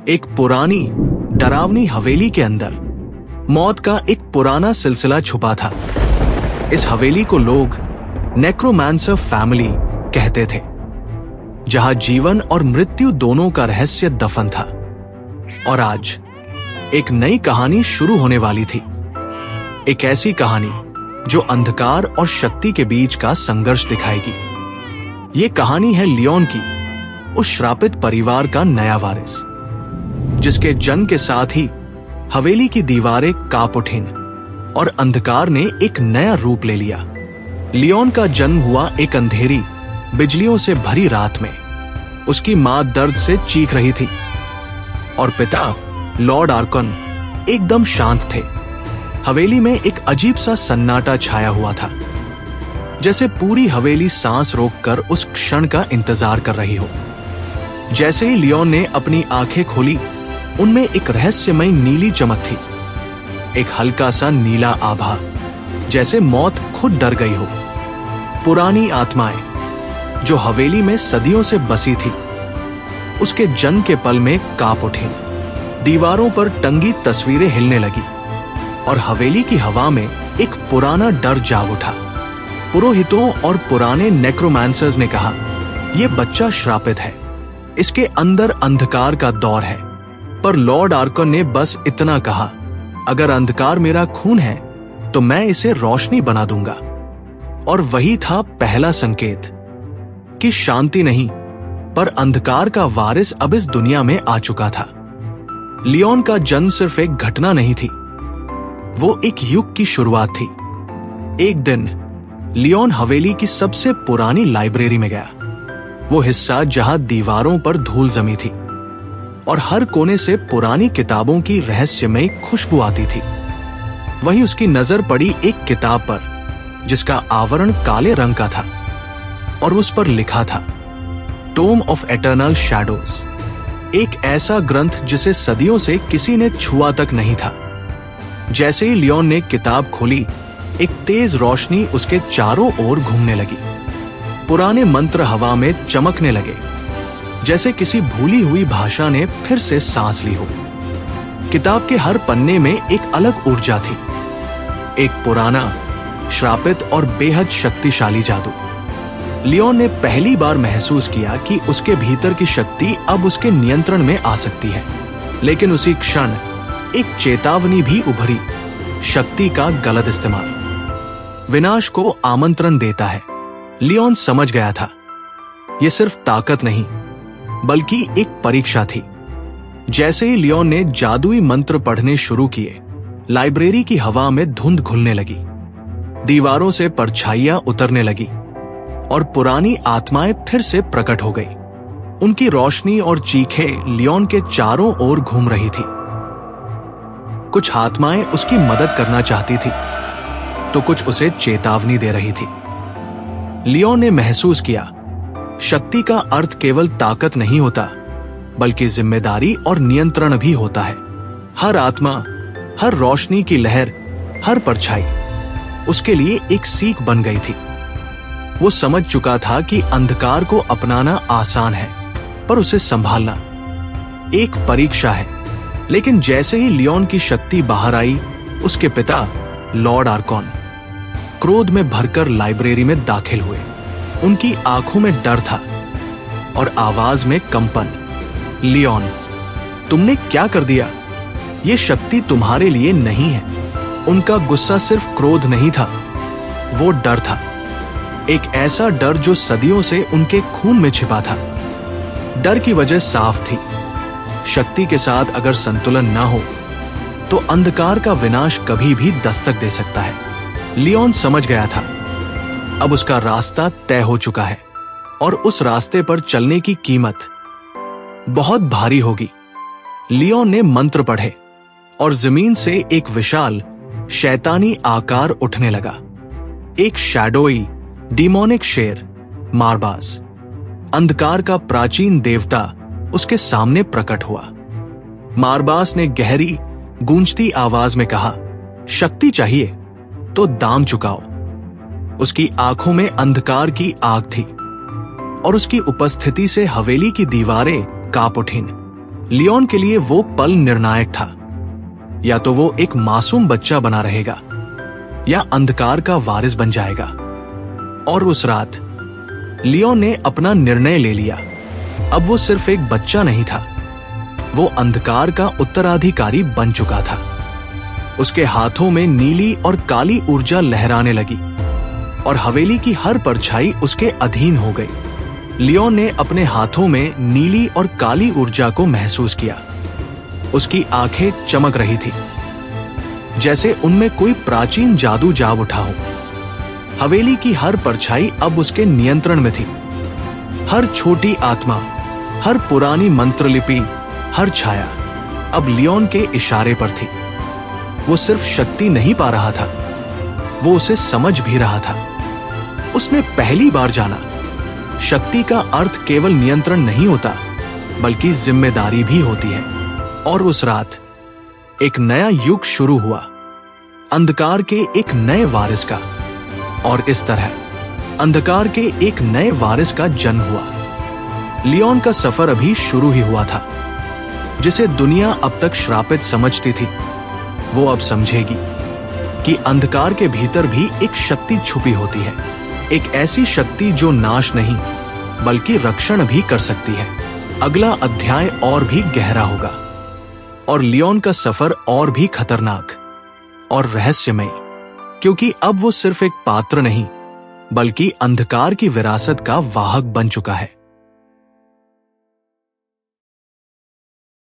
एक पुरानी डरावनी हवेली के अंदर मौत का एक पुराना सिलसिला छुपा था। इस हवेली को लोग नेक्रोमांसर फैमिली कहते थे, जहां जीवन और मृत्यु दोनों का रहस्य दफन था। और आज एक नई कहानी शुरू होने वाली थी, एक ऐसी कहानी जो अंधकार और शक्ति के बीच का संघर्ष दिखाएगी। ये कहानी है लियोन की, उस श्रापित परिवार का नया वारिस, जिसके जन्म के साथ ही हवेली की दीवारें कांप उठीं और अंधकार ने एक नया रूप ले लिया। लियोन का जन्म हुआ एक अंधेरी, बिजलियों से भरी रात में। उसकी मां दर्द से चीख रही थी और पिता लॉर्ड आर्कन एकदम शांत थे। हवेली में एक अजीब सा सन्नाटा छाया हुआ था, जैसे पूरी हवेली सांस रोककर उस क्षण का इंतजार कर रही हो। जैसे ही लियोन ने अपनी आंखें खोली, उनमें एक रहस्यमयी नीली चमक थी, एक हल्का सा नीला आभा, जैसे मौत खुद डर गई हो। पुरानी आत्माएं जो हवेली में सदियों से बसी थी, उसके जन्म के पल में कांप उठी। दीवारों पर टंगी तस्वीरें हिलने लगी और हवेली की हवा में एक पुराना डर जाग उठा। पुरोहितों और पुराने नेक्रोमांसर्स ने कहा, यह बच्चा श्रापित है, इसके अंदर अंधकार का दौर है। पर लॉर्ड आर्कन ने बस इतना कहा, अगर अंधकार मेरा खून है तो मैं इसे रोशनी बना दूंगा। और वही था पहला संकेत कि शांति नहीं, पर अंधकार का वारिस अब इस दुनिया में आ चुका था। लियोन का जन्म सिर्फ एक घटना नहीं थी, वो एक युग की शुरुआत थी। एक दिन लियोन हवेली की सबसे पुरानी लाइब्रेरी में गया, वो हिस्सा जहां दीवारों पर धूल जमी थी और हर कोने से पुरानी किताबों की रहस्यमयी खुशबू आती थी। वहीं उसकी नजर पड़ी एक किताब पर, जिसका आवरण काले रंग का था और उस पर लिखा था, टोम ऑफ एटर्नल शैडोज, एक ऐसा ग्रंथ जिसे सदियों से किसी ने छुआ तक नहीं था। जैसे ही लियोन ने किताब खोली, एक तेज रोशनी उसके चारों ओर घूमने लगी। पुराने मंत्र हवा में चमकने लगे, जैसे किसी भूली हुई भाषा ने फिर से सांस ली हो। किताब के हर पन्ने में एक अलग ऊर्जा थी, एक पुराना, श्रापित और बेहद शक्तिशाली जादू। लियोन ने पहली बार महसूस किया कि उसके भीतर की शक्ति अब उसके नियंत्रण में आ सकती है। लेकिन उसी क्षण एक चेतावनी भी उभरी, शक्ति का गलत इस्तेमाल विनाश को आमंत्रण देता है। लियोन समझ गया था, यह सिर्फ ताकत नहीं, बल्कि एक परीक्षा थी। जैसे ही लियोन ने जादुई मंत्र पढ़ने शुरू किए, लाइब्रेरी की हवा में धुंध घुलने लगी, दीवारों से परछाइयां उतरने लगी और पुरानी आत्माएं फिर से प्रकट हो गई। उनकी रोशनी और चीखें लियोन के चारों ओर घूम रही थी। कुछ आत्माएं उसकी मदद करना चाहती थी, तो कुछ उसे चेतावनी दे रही थी। लियोन ने महसूस किया, शक्ति का अर्थ केवल ताकत नहीं होता, बल्कि जिम्मेदारी और नियंत्रण भी होता है। हर आत्मा, हर रोशनी की लहर, हर परछाई उसके लिए एक सीख बन गई थी। वो समझ चुका था कि अंधकार को अपनाना आसान है, पर उसे संभालना एक परीक्षा है। लेकिन जैसे ही लियोन की शक्ति बाहर आई, उसके पिता लॉर्ड आर्कन क्रोध में भरकर लाइब्रेरी में दाखिल हुए। उनकी आंखों में डर था और आवाज में कंपन। लियोन, तुमने क्या कर दिया? ये शक्ति तुम्हारे लिए नहीं है। उनका गुस्सा सिर्फ क्रोध नहीं था, वो डर था, एक ऐसा डर जो सदियों से उनके खून में छिपा था। डर की वजह साफ थी, शक्ति के साथ अगर संतुलन ना हो तो अंधकार का विनाश कभी भी दस्तक दे सकता है। लियोन समझ गया था, अब उसका रास्ता तय हो चुका है और उस रास्ते पर चलने की कीमत बहुत भारी होगी। लियोन ने मंत्र पढ़े और जमीन से एक विशाल शैतानी आकार उठने लगा। एक शैडोई डिमोनिक शेर, मारबास, अंधकार का प्राचीन देवता, उसके सामने प्रकट हुआ। मारबास ने गहरी गूंजती आवाज में कहा, शक्ति चाहिए तो दाम चुकाओ। उसकी आंखों में अंधकार की आग थी और उसकी उपस्थिति से हवेली की दीवारें कांप उठीं। लियोन के लिए वो पल निर्णायक था। या तो वो एक मासूम बच्चा बना रहेगा या अंधकार का वारिस बन जाएगा। और उस रात लियोन ने अपना निर्णय ले लिया। अब वो सिर्फ एक बच्चा नहीं था, वो अंधकार का उत्तराधिकारी बन चुका था। उसके हाथों में नीली और काली ऊर्जा लहराने लगी और हवेली की हर परछाई उसके अधीन हो गई। लियोन ने अपने हाथों में नीली और काली ऊर्जा को महसूस किया। उसकी आंखें चमक रही थी, जैसे उनमें कोई प्राचीन जादू जाग उठा हो। हवेली की हर परछाई अब उसके नियंत्रण में थी। हर छोटी आत्मा, हर पुरानी मंत्रलिपि, हर छाया अब लियोन के इशारे पर थी। वो सिर्फ शक्ति नहीं पा रहा था, वो उसे समझ भी रहा था। उसने पहली बार जाना, शक्ति का अर्थ केवल नियंत्रण नहीं होता, बल्कि जिम्मेदारी भी होती है। और उस रात एक नया युग शुरू हुआ, अंधकार के एक नए वारिस का। और इस तरह अंधकार के एक नए वारिस का जन्म हुआ। लियोन का सफर अभी शुरू ही हुआ था। जिसे दुनिया अब तक श्रापित समझती थी, वो अब समझेगी कि अंधकार के भीतर भी एक शक्ति छुपी होती है। एक ऐसी शक्ति जो नाश नहीं बल्कि रक्षण भी कर सकती है। अगला अध्याय और भी गहरा होगा और लियोन का सफर और भी खतरनाक और रहस्यमय, क्योंकि अब वो सिर्फ एक पात्र नहीं बल्कि अंधकार की विरासत का वाहक बन चुका है।